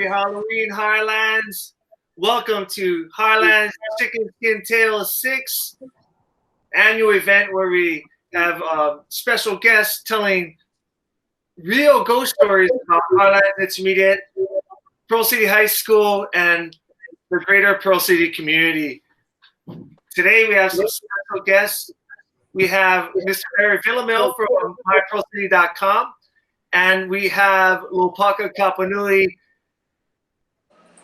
Happy Halloween, Highlands. Welcome to Highlands Chicken Skin Tales 6 annual event where we have special guests telling real ghost stories about Highlands Intermediate, Pearl City High School, and the greater Pearl City community. Today we have some special guests. We have Mr. Barry Villamil from mypearlcity.com, and we have Lopaka Kapanui.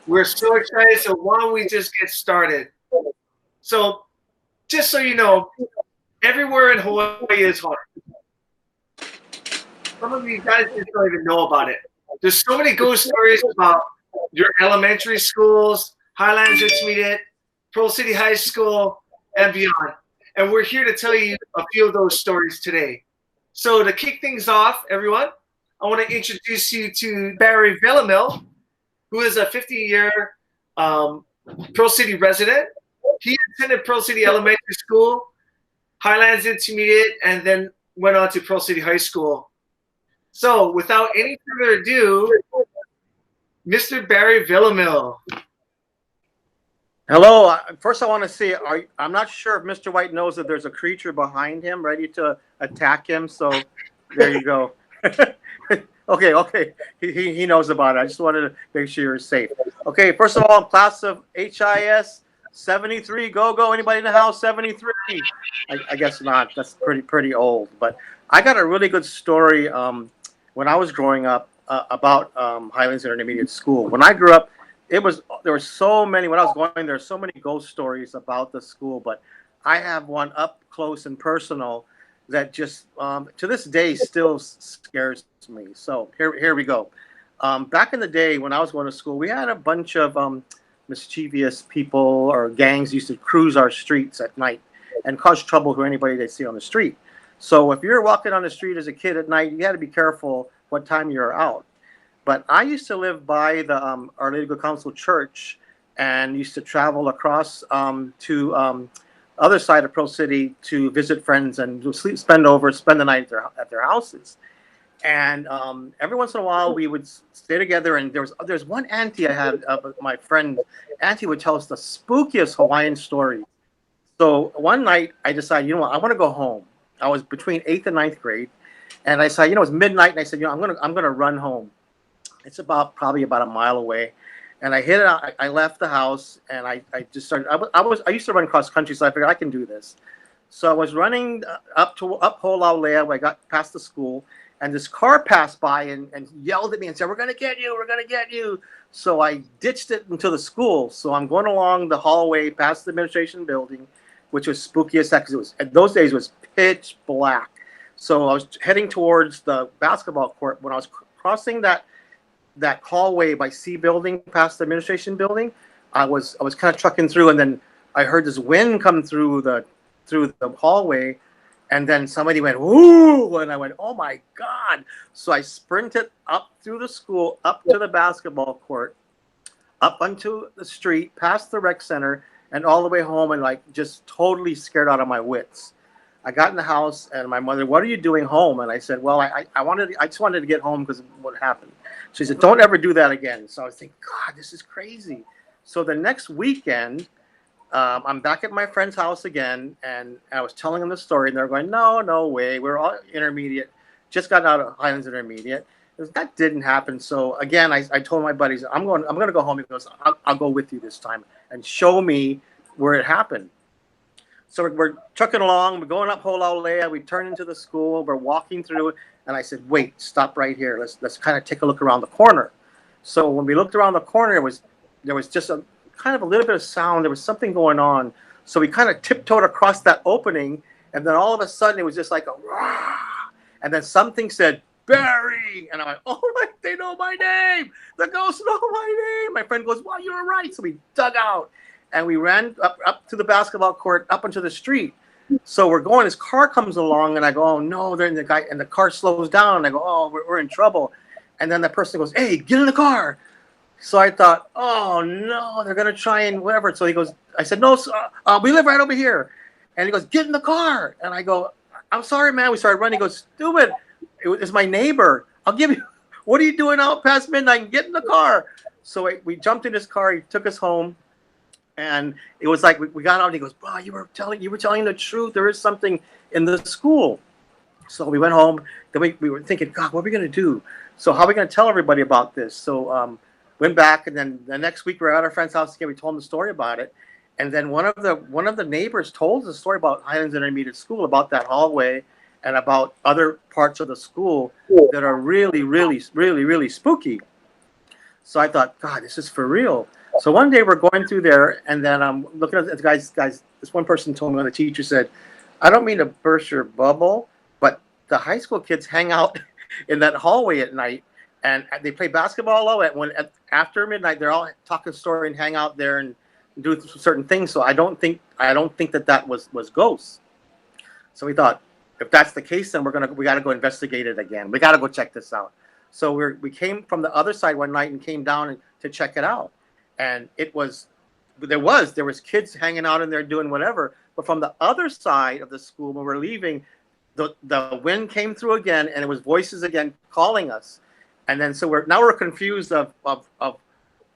We're so excited, so why don't we just get started? So, just so you know, everywhere in Hawaii is haunted. Some of you guys just don't even know about it. There's so many ghost stories about your elementary schools, Highlands Intermediate, Pearl City High School, and beyond. And we're here to tell you a few of those stories today. So to kick things off, everyone, I want to introduce you to Barry Villamil, who is a 50-year Pearl City resident. He attended Pearl City Elementary School, Highlands Intermediate, and then went on to Pearl City High School. So without any further ado, Mr. Barry Villamil. Hello. First, I want to say I'm not sure if Mr. White knows that there's a creature behind him ready to attack him. So there you go. Okay. He knows about it. I just wanted to make sure you're safe. Okay. First of all, class of HIS 73. Go. Anybody in the house? 73. I guess not. That's pretty old. But I got a really good story when I was growing up about Highlands Intermediate School. When I grew up, there were so many. When I was going there, so many ghost stories about the school. But I have one up close and personal that just to this day still scares me. So here we go. Back in the day when I was going to school, we had a bunch of mischievous people or gangs used to cruise our streets at night and cause trouble to anybody they see on the street. So if you're walking on the street as a kid at night, you had to be careful what time you're out. But I used to live by the Our Lady of Good Counsel Church and used to travel across to other side of Pearl City to visit friends and spend the night at their houses. And every once in a while we would stay together. And there's one auntie I had, my friend auntie would tell us the spookiest Hawaiian story. So one night I decided, you know what, I want to go home. I was between 8th and 9th grade, and I said, it's midnight, and I said, I'm gonna run home. It's probably about a mile away. And I hit it out. I left the house and I just started. I used to run cross country, so I figured I can do this. So I was running up Holaulea when I got past the school, and this car passed by and yelled at me and said, "We're gonna get you! We're gonna get you!" So I ditched it into the school. So I'm going along the hallway past the administration building, which was spooky as heck because in those days it was pitch black. So I was heading towards the basketball court. When I was crossing that hallway by C building past the administration building, I was kind of trucking through, and then I heard this wind come through the hallway, and then somebody went "Ooh!" and I went, "Oh my God!" So I sprinted up through the school, up to the basketball court, up onto the street, past the rec center, and all the way home, and just totally scared out of my wits. I got in the house, and my mother, "What are you doing home?" And I said, "Well, I just wanted to get home because of what happened." She said, "Don't ever do that again." So I was thinking, God, this is crazy. So the next weekend, I'm back at my friend's house again, and I was telling them the story, and they're going, no way. We're all intermediate, just got out of Highlands Intermediate. That didn't happen. So again, I told my buddies, I'm going to go home. He goes, I'll go with you this time and show me where it happened. So we're trucking along. We're going up Holaulea. We turn into the school. We're walking through, and I said, "Wait, stop right here. Let's kind of take a look around the corner." So when we looked around the corner, there was just a kind of a little bit of sound. There was something going on. So we kind of tiptoed across that opening, and then all of a sudden it was just like a rah, and then something said, "Barry," and I'm like, "Oh my! They know my name. The ghosts know my name." My friend goes, "Well, you were right." So we dug out. And we ran up to the basketball court, up onto the street. So we're going. His car comes along, and I go, "Oh no!" Then the car slows down, and I go, "Oh, we're in trouble." And then the person goes, "Hey, get in the car." So I thought, "Oh no, they're gonna try and whatever." So he goes, I said, "No, we live right over here." And he goes, "Get in the car." And I go, "I'm sorry, man." We started running. He goes, "Stupid! It's my neighbor. I'll give you. What are you doing out past midnight? Get in the car." So we jumped in his car. He took us home, and it was like we got out. And he goes, "Bro, you were telling the truth. There is something in the school." So we went home. Then we were thinking, God, what are we going to do? So how are we going to tell everybody about this? So went back, and then the next week we were at our friend's house again. We told him the story about it, and then one of the neighbors told us a story about Highlands Intermediate School, about that hallway, and about other parts of the school that are really, really, really, really spooky. So I thought, God, this is for real. So one day we're going through there, and then I'm looking at the guys. This one person told me, the teacher said, "I don't mean to burst your bubble, but the high school kids hang out in that hallway at night, and they play basketball all at after midnight. They're all talking story and hang out there and do certain things. So I don't think that was ghosts." So we thought, if that's the case, then we got to go investigate it again. We got to go check this out. So we came from the other side one night and came down to check it out, and there was kids hanging out in there doing whatever. But from the other side of the school, when we're leaving, the wind came through again, and it was voices again calling us. And then so we're confused of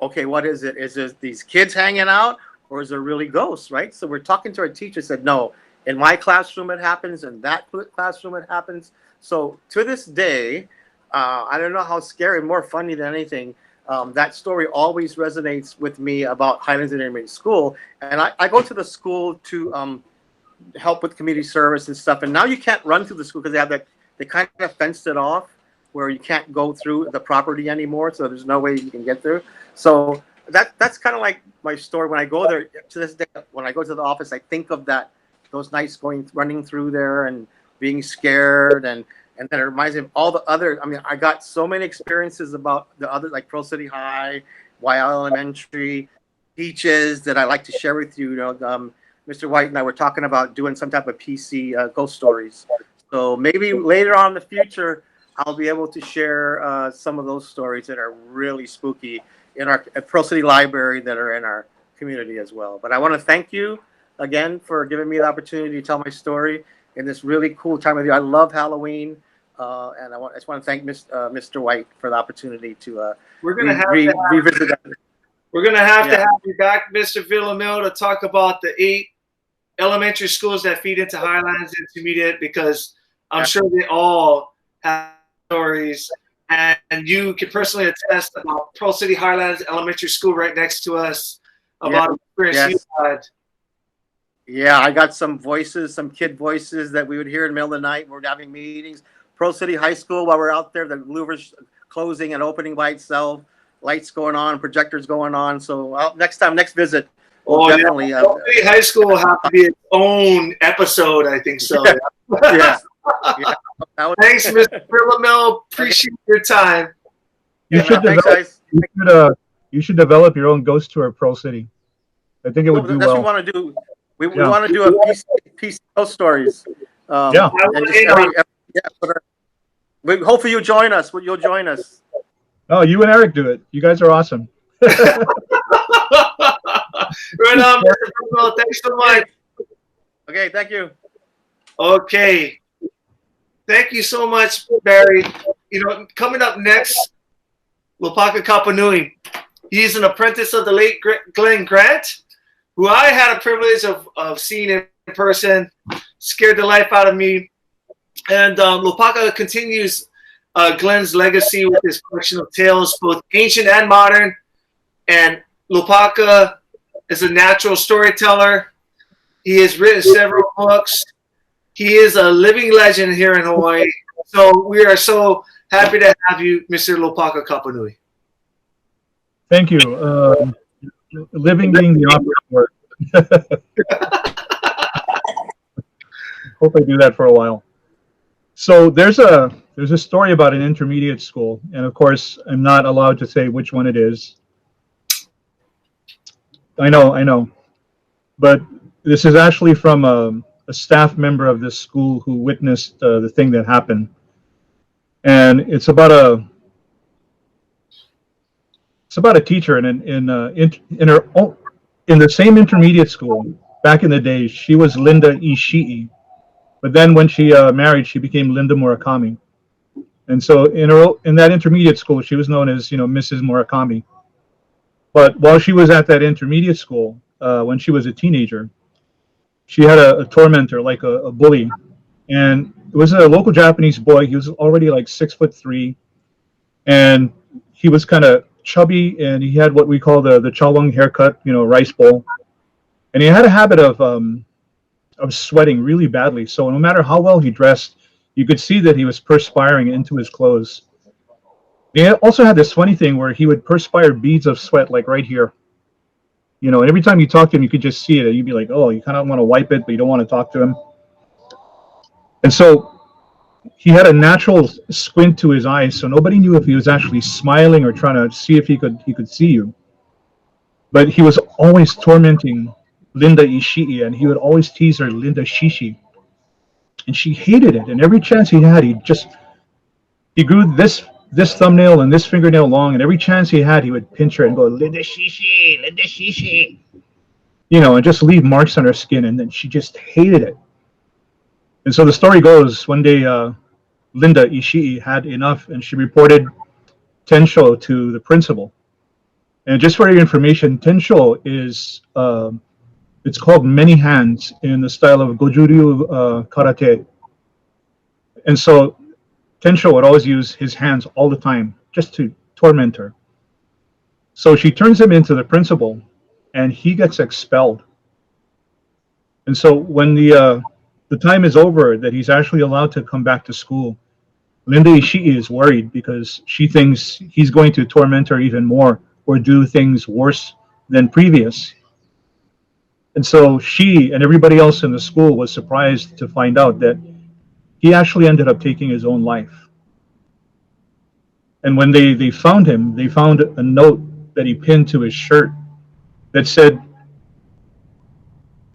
okay, what is it? Is it these kids hanging out, or is there really ghosts, right? So we're talking to our teacher. Said, no, in my classroom it happens, in that classroom it happens. So to this day, I don't know how scary, more funny than anything. That story always resonates with me about Highlands Intermediate School, and I go to the school to help with community service and stuff. And now you can't run through the school because they kind of fenced it off, where you can't go through the property anymore. So there's no way you can get through. So that's kind of like my story. When I go there to this day, when I go to the office, I think of those nights running through there and being scared, and then it reminds me of all the other. I mean, I got so many experiences about the other, like Pearl City High, Waiau Elementary, Beaches, that I like to share with you. Mr. White and I were talking about doing some type of PC ghost stories. So maybe later on in the future, I'll be able to share some of those stories that are really spooky at Pearl City Library that are in our community as well. But I want to thank you again for giving me the opportunity to tell my story in this really cool time of year. I love Halloween, and I just want to thank Mr. White for the opportunity to revisit that. We're going to have to have you back, Mr. Villamil, to talk about the 8 elementary schools that feed into Highlands Intermediate, because I'm sure they all have stories, and you can personally attest about Pearl City Highlands Elementary School right next to us about an experience you had. Yeah, I got some kid voices that we would hear in the middle of the night. We're having meetings. Pearl City High School, while we're out there, the louvers closing and opening by itself, lights going on, projectors going on. So next visit, we'll definitely. Pearl City High School will have to be its own episode, I think so. Yeah. Thanks, Mr. Villamil. Appreciate your time. You should develop your own ghost tour of Pearl City. I think it would do well. That's what we want to do. We want to do a piece of stories. Hopefully you'll join us. You'll join us. Oh, you and Eric do it. You guys are awesome. Right on, Mr. Villamil. Thanks so much. Okay, thank you. Okay. Thank you so much, Barry. Coming up next, Lopaka Kapanui. He's an apprentice of the late Glen Grant, who I had a privilege of seeing in person. Scared the life out of me. And Lopaka continues Glen's legacy with his collection of tales, both ancient and modern. And Lopaka is a natural storyteller. He has written several books. He is a living legend here in Hawaii. So we are so happy to have you, Mr. Lopaka Kapanui. Thank you. Living being the opposite word. Hope I do that for a while. So there's a story about an intermediate school, and of course I'm not allowed to say which one it is. I know, but this is actually from a staff member of this school who witnessed the thing that happened, and it's about a teacher in the same intermediate school back in the day. She was Linda Ishii, but then when she married, she became Linda Murakami, and so in that intermediate school, she was known as Mrs. Murakami. But while she was at that intermediate school, when she was a teenager, she had a tormentor, like a bully, and it was a local Japanese boy. He was already like 6'3", and he was kind of chubby, and he had what we call the chawang haircut, rice bowl, and he had a habit of sweating really badly. So no matter how well he dressed, you could see that he was perspiring into his clothes. He also had this funny thing where he would perspire beads of sweat like right here. And every time you talk to him, you could just see it. You'd be like, oh, you kind of want to wipe it, but you don't want to talk to him. And so he had a natural squint to his eyes, so nobody knew if he was actually smiling or trying to see if he could see you. But he was always tormenting Linda Ishii, and he would always tease her Linda Shishi. And she hated it. And every chance he had, he grew this thumbnail and this fingernail long, and every chance he had, he would pinch her and go, Linda Shishi, Linda Shishi. And just leave marks on her skin, and then she just hated it. And so the story goes, one day Linda Ishii had enough, and she reported Tensho to the principal. And just for your information, Tensho is, it's called many hands in the style of Gojuryu karate. And so Tensho would always use his hands all the time just to torment her. So she turns him into the principal, and he gets expelled. And so when the time is over that he's actually allowed to come back to school, Linda Ishii is worried because she thinks he's going to torment her even more or do things worse than previous. And so she and everybody else in the school was surprised to find out that he actually ended up taking his own life. And when they found him, they found a note that he pinned to his shirt that said,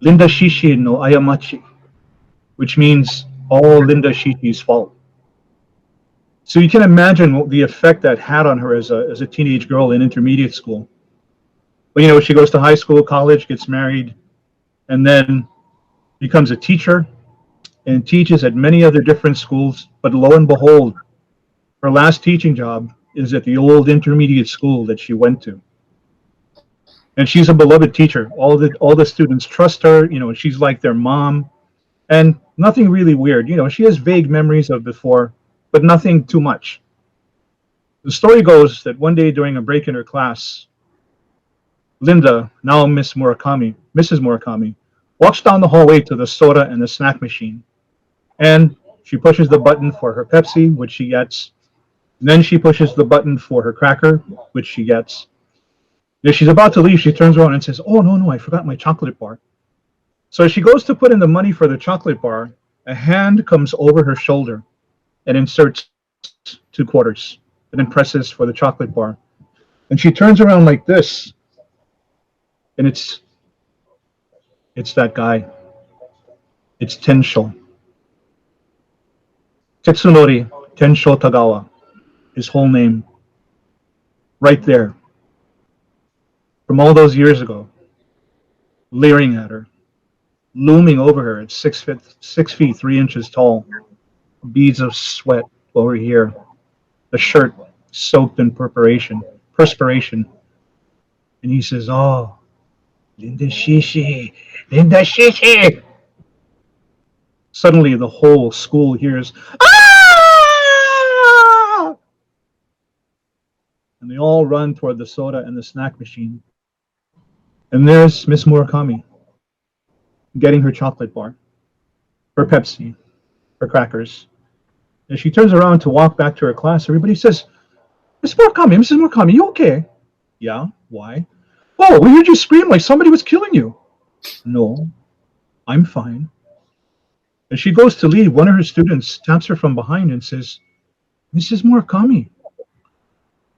Linda Shishi no Ayamachi, which means all Linda Shishi's fault. So you can imagine what the effect that had on her as a teenage girl in intermediate school. But she goes to high school, college, gets married, and then becomes a teacher and teaches at many other different schools. But lo and behold, her last teaching job is at the old intermediate school that she went to. And she's a beloved teacher. All the students trust her. She's like their mom. And nothing really weird. She has vague memories of before, but nothing too much. The story goes that one day during a break in her class, Linda, now Mrs. Murakami, walks down the hallway to the soda and the snack machine. And she pushes the button for her Pepsi, which she gets. And then she pushes the button for her cracker, which she gets. As she's about to leave, she turns around and says, oh, no, I forgot my chocolate bar. So as she goes to put in the money for the chocolate bar, a hand comes over her shoulder and inserts 2 quarters and then presses for the chocolate bar. And she turns around like this, and it's that guy. It's Tensho. Tetsunori Tensho Tagawa, his whole name, right there. From all those years ago, leering at her, looming over her at 6 feet 3 inches tall, beads of sweat over here, the shirt soaked in perspiration. And he says, oh, Linda Shishi, Linda Shishi. Suddenly the whole school hears, ah! And they all run toward the soda and the snack machine. And there's Miss Murakami getting her chocolate bar, her Pepsi, her crackers. As she turns around to walk back to her class, everybody says, Mrs. Murakami, you okay? Yeah, why? Oh, we heard you scream like somebody was killing you. No, I'm fine. As she goes to leave, one of her students taps her from behind and says, Mrs. Murakami,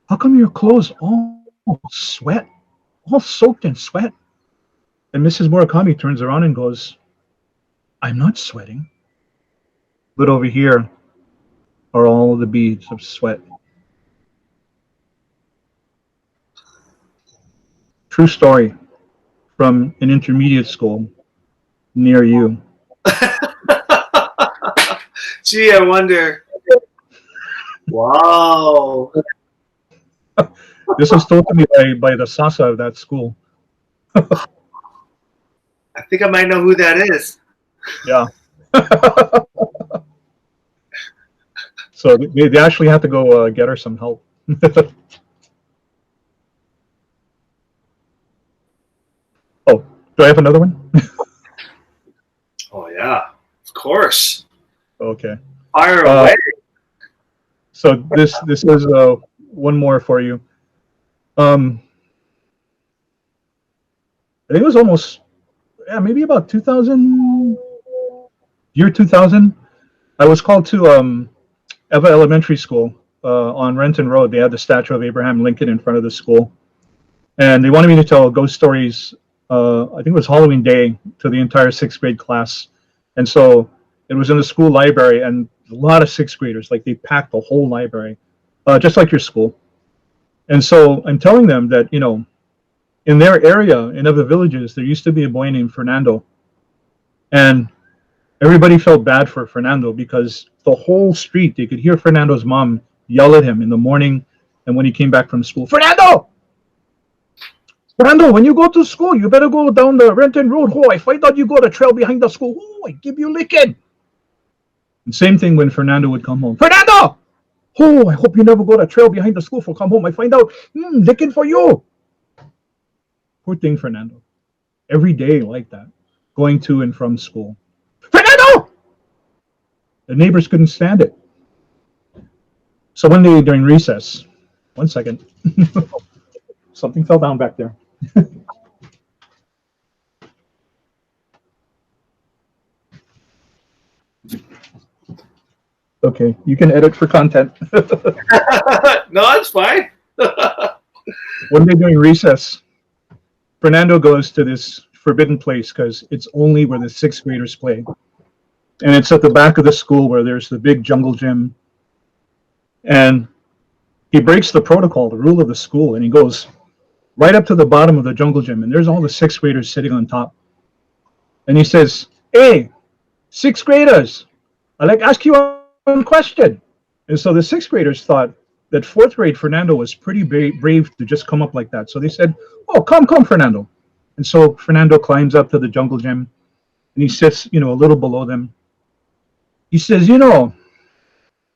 how come your clothes all sweat, all soaked in sweat? And Mrs. Murakami turns around and goes, I'm not sweating. But over here are all the beads of sweat. True story from an intermediate school near you. Gee, I wonder. Wow. This was told to me by the Sasa of that school. I think I might know who that is. Yeah. So they actually had to go get her some help. Oh, do I have another one? Oh yeah, of course. Okay. Fire away. So this is one more for you. I think it was almost maybe about 2000, year 2000. I was called to Eva Elementary School on Renton Road. They had the statue of Abraham Lincoln in front of the school, and they wanted me to tell ghost stories. I think it was Halloween Day to the entire sixth grade class, and so it was in the school library, and a lot of sixth graders, like they packed the whole library, just like your school. And so I'm telling them that, you know, in their area, in other villages, there used to be a boy named Fernando, and everybody felt bad for Fernando because the whole street, they could hear Fernando's mom yell at him in the morning and when he came back from school. Fernando! Fernando, when you go to school, you better go down the Renton Road. Oh, I find out you go the trail behind the school. Oh, I give you licking. And same thing when Fernando would come home. Fernando! Oh, I hope you never go the trail behind the school for come home. I find out, licking for you. Poor thing, Fernando. Every day like that, going to and from school. Fernando! The neighbors couldn't stand it. So one day during recess, 1 second, something fell down back there. Okay, you can edit for content. No, it's fine. One day during recess, Fernando goes to this forbidden place because it's only where the sixth graders play. And it's at the back of the school where there's the big jungle gym. And he breaks the protocol, the rule of the school, and he goes right up to the bottom of the jungle gym. And there's all the sixth graders sitting on top. And he says, "Hey, sixth graders, I'd like to ask you one question." And so the sixth graders thought that fourth grade Fernando was pretty brave to just come up like that. So they said, "Oh, come, Fernando." And so Fernando climbs up to the jungle gym and he sits, you know, a little below them. He says, "You know,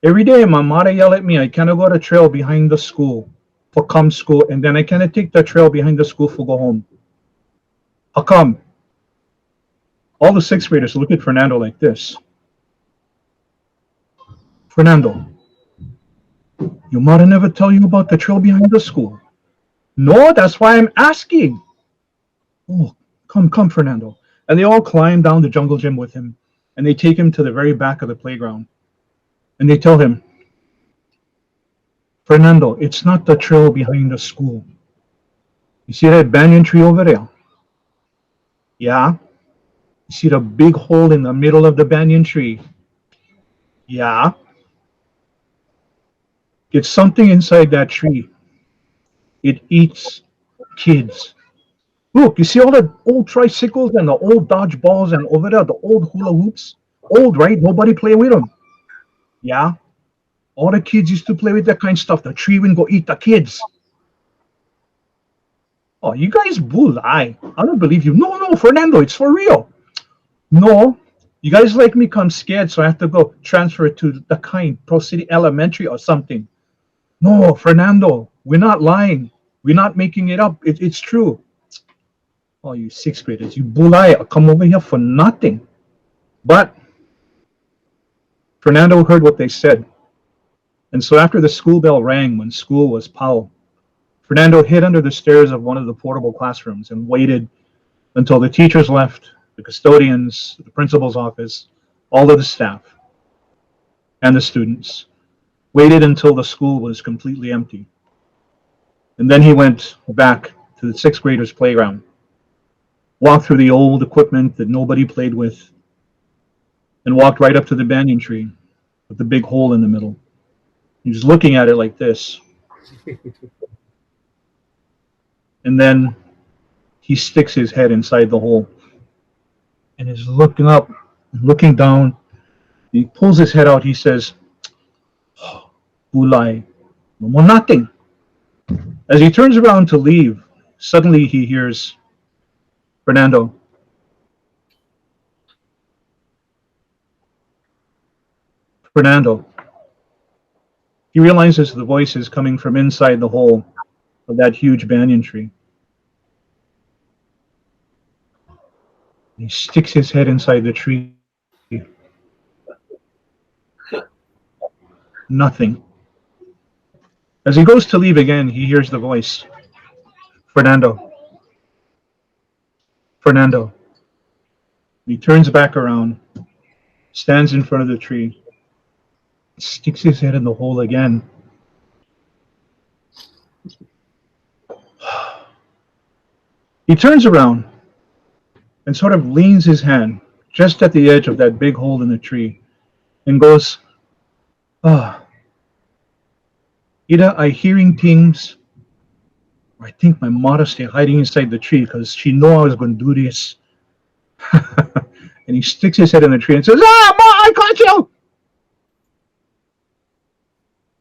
every day my mother yell at me, I cannot go the trail behind the school for come school, and then I cannot take the trail behind the school for go home. How come?" All the sixth graders look at Fernando like this. "Fernando, your mother never tell you about the trail behind the school?" "No, that's why I'm asking." "Oh, come, Fernando." And they all climb down the jungle gym with him, and they take him to the very back of the playground. And they tell him, "Fernando, it's not the trail behind the school. You see that banyan tree over there? Yeah. You see the big hole in the middle of the banyan tree? Yeah. It's something inside that tree. It eats kids. Look, you see all the old tricycles and the old dodgeballs and over there, the old hula hoops? Old, right? Nobody play with them. Yeah. All the kids used to play with that kind of stuff. The tree would go eat the kids." "Oh, you guys bull lie. I don't believe you." No, Fernando, it's for real." "No, you guys like me come scared, so I have to go transfer it to the kind Pro City Elementary or something." "No, Fernando, we're not lying. We're not making it up. It's true." "Oh, you sixth graders, you bull lie. I'll come over here for nothing." But Fernando heard what they said. And so after the school bell rang when school was Powell, Fernando hid under the stairs of one of the portable classrooms and waited until the teachers left, the custodians, the principal's office, all of the staff, and the students. Waited until the school was completely empty. And then he went back to the sixth graders' playground, walked through the old equipment that nobody played with, and walked right up to the banyan tree with the big hole in the middle. He was looking at it like this. And then he sticks his head inside the hole and is looking up, looking down. He pulls his head out. He says, "Oh, Bulai, no more nothing." As he turns around to leave, suddenly he hears, "Fernando, Fernando." He realizes the voice is coming from inside the hole of that huge banyan tree. He sticks his head inside the tree. Nothing. As he goes to leave again, he hears the voice, "Fernando, Fernando." He turns back around, stands in front of the tree, sticks his head in the hole again. He turns around and sort of leans his hand just at the edge of that big hole in the tree and goes, "Ah, either I hearing things, or I think my mother stay hiding inside the tree because she know I was going to do this." And he sticks his head in the tree and says, "Ah, Ma, I caught you!"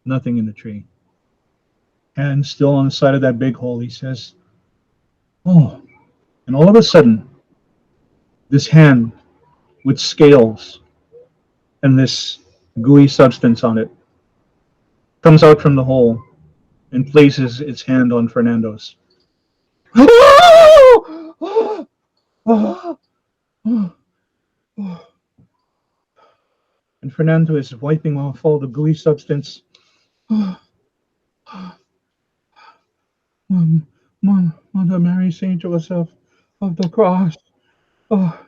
Nothing in the tree. Hand still on the side of that big hole, he says, "Oh." And all of a sudden, this hand with scales and this gooey substance on it comes out from the hole and places its hand on Fernando's. And Fernando is wiping off all the gooey substance. Mother Mary, Saint Joseph of the Cross. Oh.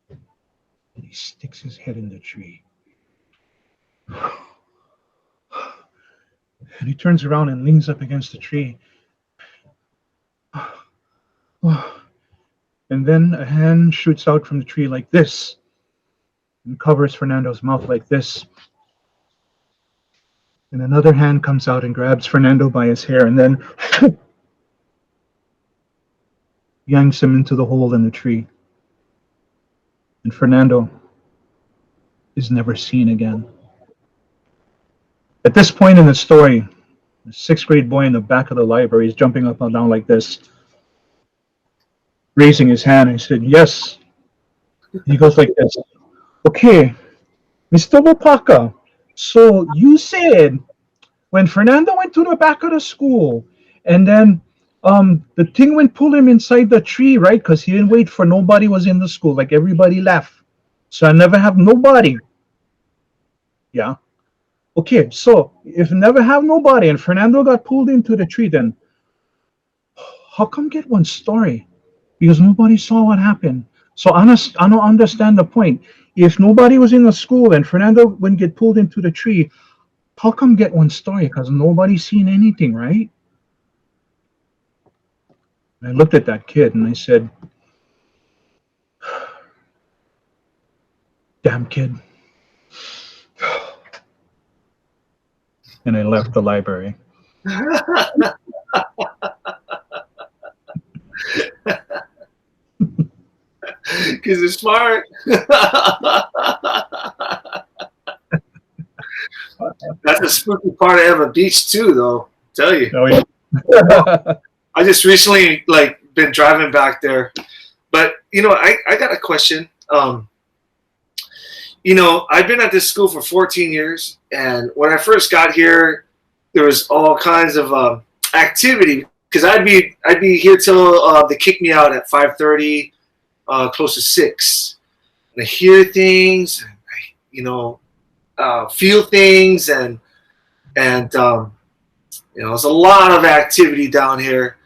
And he sticks his head in the tree. And he turns around and leans up against the tree. And then a hand shoots out from the tree like this and covers Fernando's mouth like this. And another hand comes out and grabs Fernando by his hair and then yanks him into the hole in the tree. And Fernando is never seen again. At this point in the story, the 6th grade boy in the back of the library is jumping up and down like this, raising his hand. I said, "Yes." He goes like this, "Okay, Mr. Lopaka, so you said when Fernando went to the back of the school and then the thing went pull him inside the tree, right? Because he didn't wait for nobody was in the school, like everybody left. So I never have nobody." "Yeah." "Okay, so if never have nobody and Fernando got pulled into the tree, then how come get one story? Because nobody saw what happened. So I don't understand the point. If nobody was in the school and Fernando wouldn't get pulled into the tree, how come get one story? Because nobody seen anything, right?" And I looked at that kid and I said, "Damn kid." And I left the library. Because it's smart. That's a spooky part of Eva Beach too, though. Tell you. Oh, yeah. I just recently been driving back there, but I got a question. I've been at this school for 14 years, and when I first got here, there was all kinds of activity because I'd be here till they kick me out at 5:30, close to 6. And I hear things, feel things, and there's a lot of activity down here.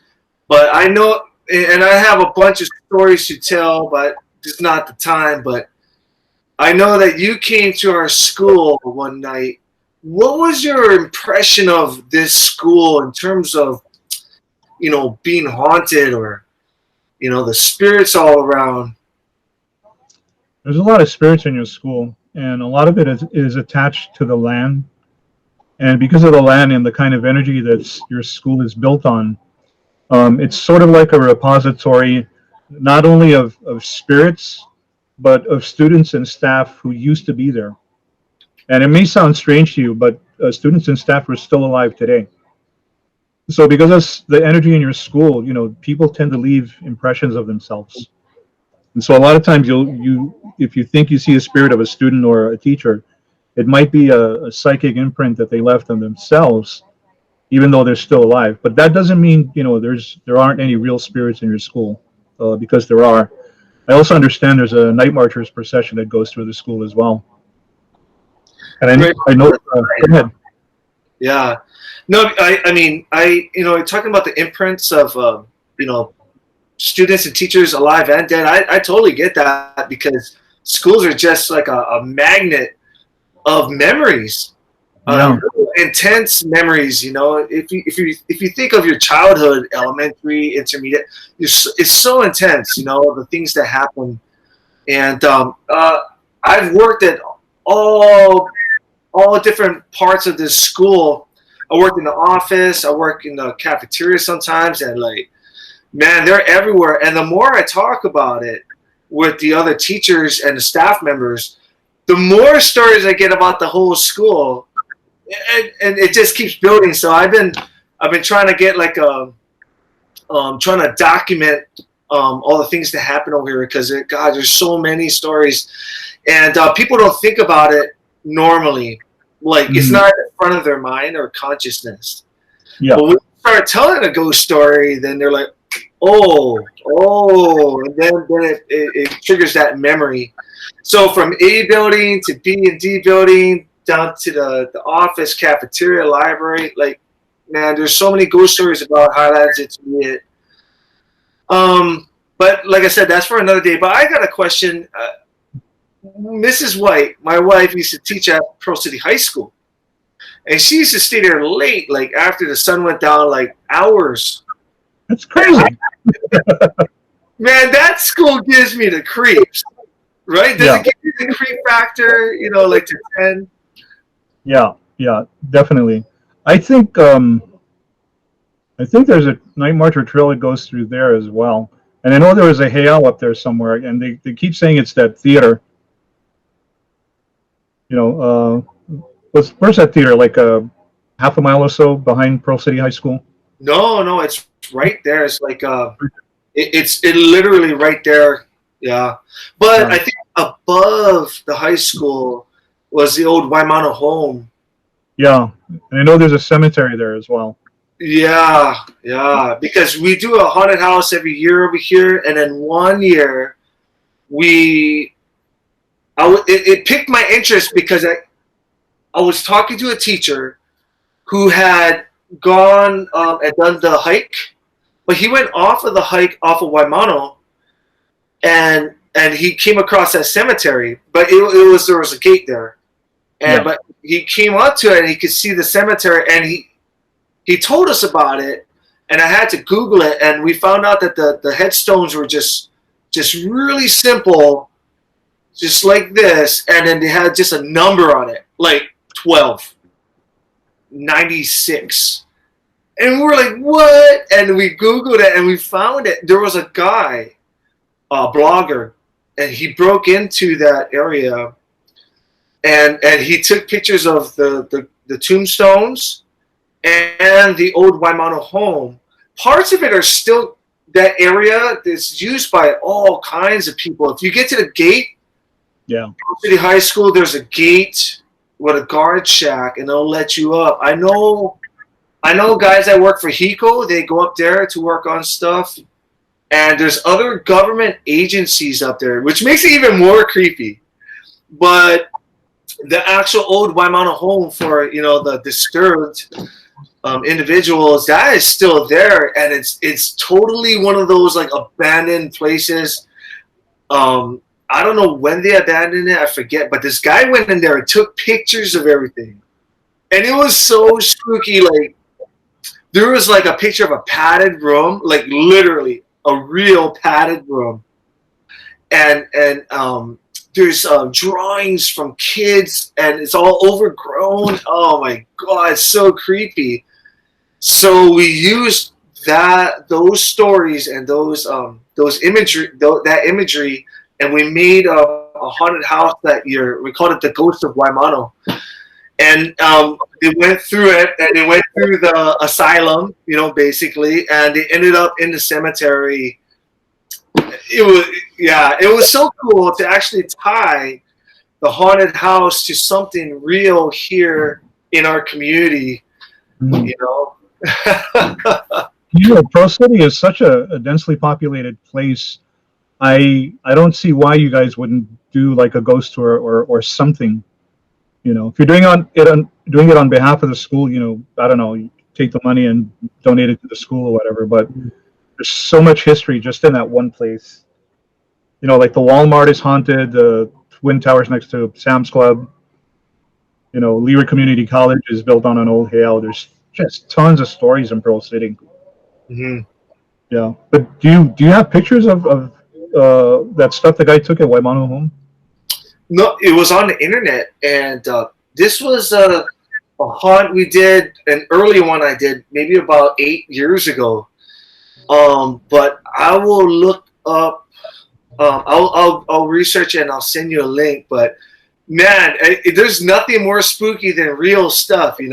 But I know, and I have a bunch of stories to tell, but it's not the time. But I know that you came to our school one night. What was your impression of this school in terms of, being haunted or, the spirits all around? There's a lot of spirits in your school, and a lot of it is attached to the land. And because of the land and the kind of energy that your school is built on, it's sort of like a repository, not only of spirits, but of students and staff who used to be there. And it may sound strange to you, but students and staff who are still alive today. So because of the energy in your school, people tend to leave impressions of themselves. And so a lot of times if you think you see a spirit of a student or a teacher, it might be a psychic imprint that they left on themselves, even though they're still alive. But that doesn't mean, there aren't any real spirits in your school, because there are. I also understand there's a night marchers procession that goes through the school as well. And I know, go ahead. Yeah. No, I mean, talking about the imprints of, students and teachers alive and dead, I totally get that, because schools are just like a magnet of memories, intense memories. If you think of your childhood, elementary, intermediate, it's so intense. The things that happen, and I've worked at all different parts of this school. I worked in the office. I work in the cafeteria sometimes, and man, they're everywhere. And the more I talk about it with the other teachers and the staff members, the more stories I get about the whole school, and it just keeps building. So I've been trying to get trying to document all the things that happen over here, because God, there's so many stories, and people don't think about it normally. It's not in front of their mind or consciousness. Yeah. But when you start telling a ghost story, then they're like, oh, and then it triggers that memory. So from A building to B and D building down to the office, cafeteria, library, man, there's so many ghost stories about Highlands Intermediate. But like I said, that's for another day. But I got a question. Mrs. White, my wife, used to teach at Pearl City High School, and she used to stay there late, after the sun went down, hours. That's crazy. Man, that school gives me the creeps, right? Does it give you the creep factor, to 10? Yeah, definitely. I think there's a night marcher trail that goes through there as well. And I know there was a heiau up there somewhere, and they keep saying it's that theater. Where's that theater? Half a mile or so behind Pearl City High School? No, it's right there. It's it's literally right there. Yeah. But I think above the high school was the old Waimano home. Yeah. And I know there's a cemetery there as well. Yeah. Because we do a haunted house every year over here. And then one year it piqued my interest, because I was talking to a teacher who had gone and done the hike, but he went off of the hike off of Waimano, and he came across that cemetery, but there was a gate there, but he came up to it and he could see the cemetery, and he told us about it, and I had to Google it, and we found out that the headstones were just really simple, just like this, and then they had just a number on it, 12, 96. And we were like, what? And we Googled it, and we found it. There was a guy, a blogger, and he broke into that area, and he took pictures of the tombstones and the old Waimano home. Parts of it are still that area that's used by all kinds of people. If you get to the gate, City High School, there's a gate with a guard shack, and they'll let you up. I know guys that work for HECO, they go up there to work on stuff, and there's other government agencies up there, which makes it even more creepy. But the actual old Waimano home for the disturbed individuals, that is still there, and it's totally one of those abandoned places. I don't know when they abandoned it, I forget, but this guy went in there and took pictures of everything, and it was so spooky. There was a picture of a padded room, literally a real padded room, and there's drawings from kids, and it's all overgrown. Oh my God, it's so creepy. So we used those stories and those imagery, that imagery, and we made a haunted house that year. We called it the Ghost of Waimano. and they went through it, and they went through the asylum, basically, and they ended up in the cemetery. It was so cool to actually tie the haunted house to something real here in our community. Pearl City is such a densely populated place. I don't see why you guys wouldn't do like a ghost tour or something. If you're doing it on behalf of the school, I don't know, you take the money and donate it to the school or whatever. But there's so much history just in that one place. Like the Walmart is haunted, the Twin Towers next to Sam's Club. Leeward Community College is built on an old hail. There's just tons of stories in Pearl City. Mm-hmm. Yeah, but do you have pictures of that stuff the guy took at Waimanu home? No, it was on the internet, and this was a haunt we did, an early one I did maybe about 8 years ago. But I will look up. I'll research it and I'll send you a link. But man, there's nothing more spooky than real stuff, to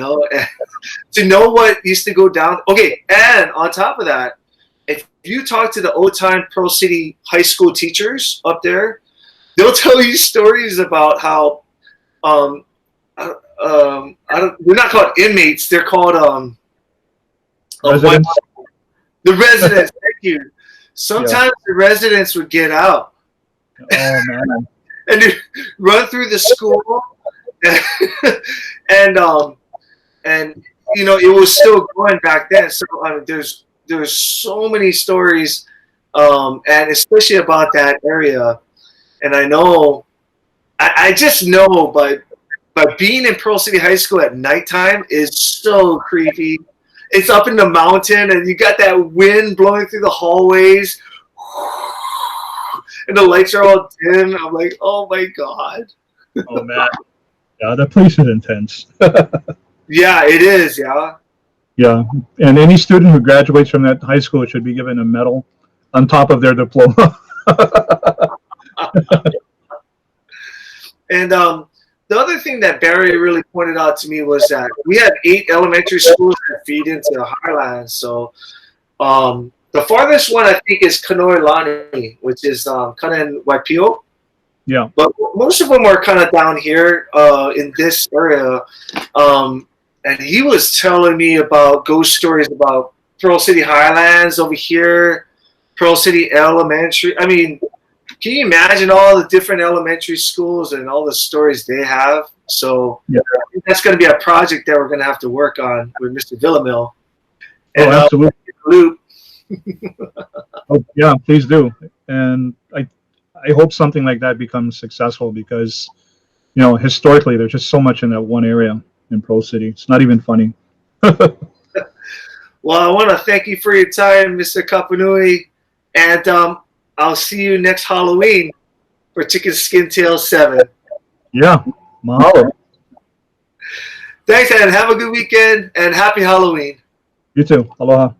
know what used to go down. Okay, and on top of that, if you talk to the old-time Pearl City high school teachers up there, they'll tell you stories about how they're not called inmates; they're called Residents. The residents. Thank you. Sometimes the residents would get out. Oh man! And they run through the school, and it was still going back then. So there's so many stories, and especially about that area. And I know, I just know, but being in Pearl City High School at nighttime is so creepy. It's up in the mountain, and you got that wind blowing through the hallways, and the lights are all dim. I'm like, oh my god. Oh man, yeah, that place is intense. Yeah, it is. Yeah. Yeah, and any student who graduates from that high school should be given a medal on top of their diploma. And the other thing that Barry really pointed out to me was that we have 8 elementary schools that feed into the Highlands. So the farthest one, I think, is Kanoilani, which is kind of in Waipio. Yeah. But most of them are kind of down here in this area. And he was telling me about ghost stories about Pearl City Highlands over here, Pearl City Elementary. I mean, can you imagine all the different elementary schools and all the stories they have? So yeah. I think that's going to be a project that we're going to have to work on with Mr. Villamil. And, absolutely. Loop. Oh, yeah, please do. And I hope something like that becomes successful because, historically, there's just so much in that one area in Pearl City. It's not even funny. Well, I want to thank you for your time, Mr. Kapanui. And I'll see you next Halloween for Chicken Skin Tail 7. Yeah, mahalo. Thanks, and have a good weekend, and happy Halloween. You too. Aloha.